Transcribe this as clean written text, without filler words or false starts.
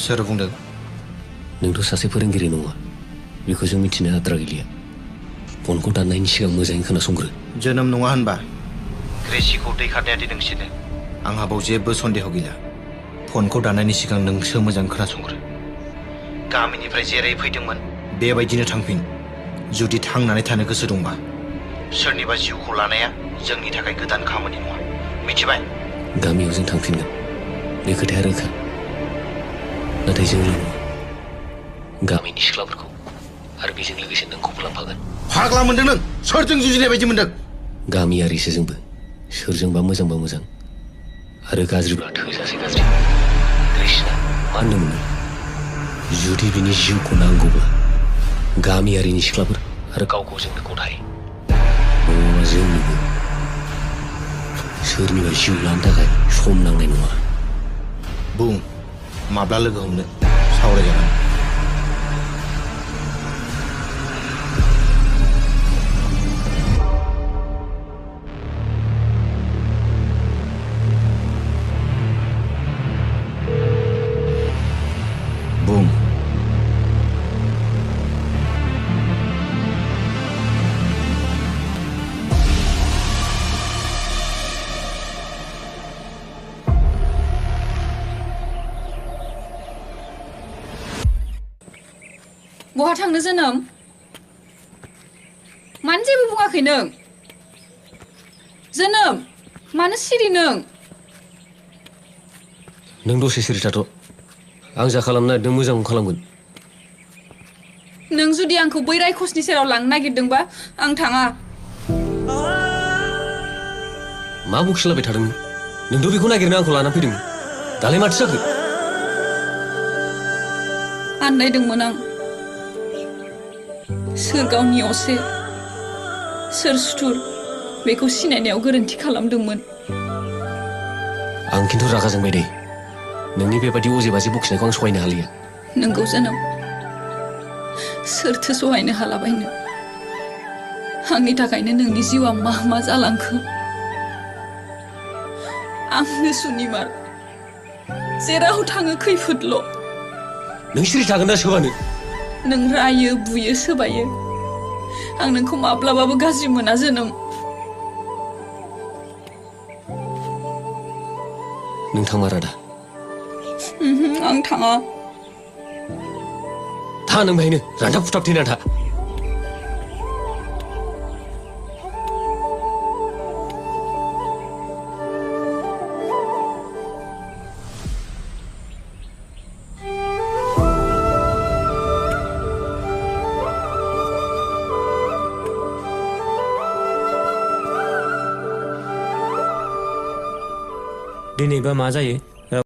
सोर बुंदों? नोंथ' सासे फोरोंगिरि नङा, बेखौ जों मिथिनो आद्रा गैलिया। फनखौ दाननायनि सिगां मोजाङै खोनासंग्रो। जोनोम नङा होनबा? ग्रेसिखौ दै खारनायादि नोंसिनो। आंहा बाव जेबो सन्देह गैला। फनखौ दाननायनि सिगां नोंसो मोजां खोनासंग्रो। गामिनिफ्राय जेरै फैदोंमोन बेबायदिनो थांफिन। जुदि थांनानै थानो गोसो दंबा सोरनिबा जिउखौ लानाया जोंनि थाखाय गोदान खामानि नङा, मिथिबाय? गामियाव जों थांफिनगोन, बे खोथाया रोखा। नाथाय जोंल' नङा, गामिनि सिख्लाफोरखौ आरो बेजों लोगोसे नोंखौबो लांफागोन। फाग्ला मोनदों नों? सोरजों जुजिनाय बायदि मोनदों? गामियारिसो जोंबो, सोरजोंबा मोजांबा मोजां आरो गाज्रिब्ला थोजासे गाज्रि। कृष्णा मा होनदोंमोन नों? जुदि बिनि जिउखौ नांगौब्ला गामियारिनि सिख्लाफोर आरो गावखौ जोंनो गथाय, नङाबा जोंनोबो सोरनिबा जिउ लानो थाखाय सम नांनाय नङा। बुं, माब्ला लोगो हमनो? सावरायजागोन। बुं। बहा थांनो जोनोम? मानो जेबो बुङाखै नों? जोनोम, मानो सिरि नों? नों दसे सिरि थाथ'। आं जा खालामनो नागिरदों मोजांखौनो खालामगोन। नों जुदि आंखौ बै रायखसनि सेराव लांनो नागिरदोंबा आं थाङा। मा बखिलाबाय थादों नों? नोंथ' बेखौ नागिरनो आंखौ लाना फैदोंमोन। दालाय माथो जाखो? आन्दायदोंमोन आं। सोर गावनि असे, सोर सुथुर, बेखौ सिनायनायाव गोरोन्थि खालामदोंमोन। आं खिन्थु रागा जोंबाय दे। नोंनि बेबादि अजे बाजे बखिनायखौ आं सहायनो हालिया। नोंगौ जोनोम, सोरथो सहायनो हालाबायनो। आंनि थाखायनो नोंनि जिउआ मा मा जालांखो। आंनो सुनिमार, जेराव थाङो खैफोदल'। नों सिरि थागोन ना सोबानो? नों रायो, बुयो, सोबायो। आं नोंखौ माब्लाबाबो गाज्रि मोना जोनोम। नों थांमारा दा? आं थाङा। था नों बेहायनो, रानथाब खुथाब थैना था। दिनैबा मा जायो?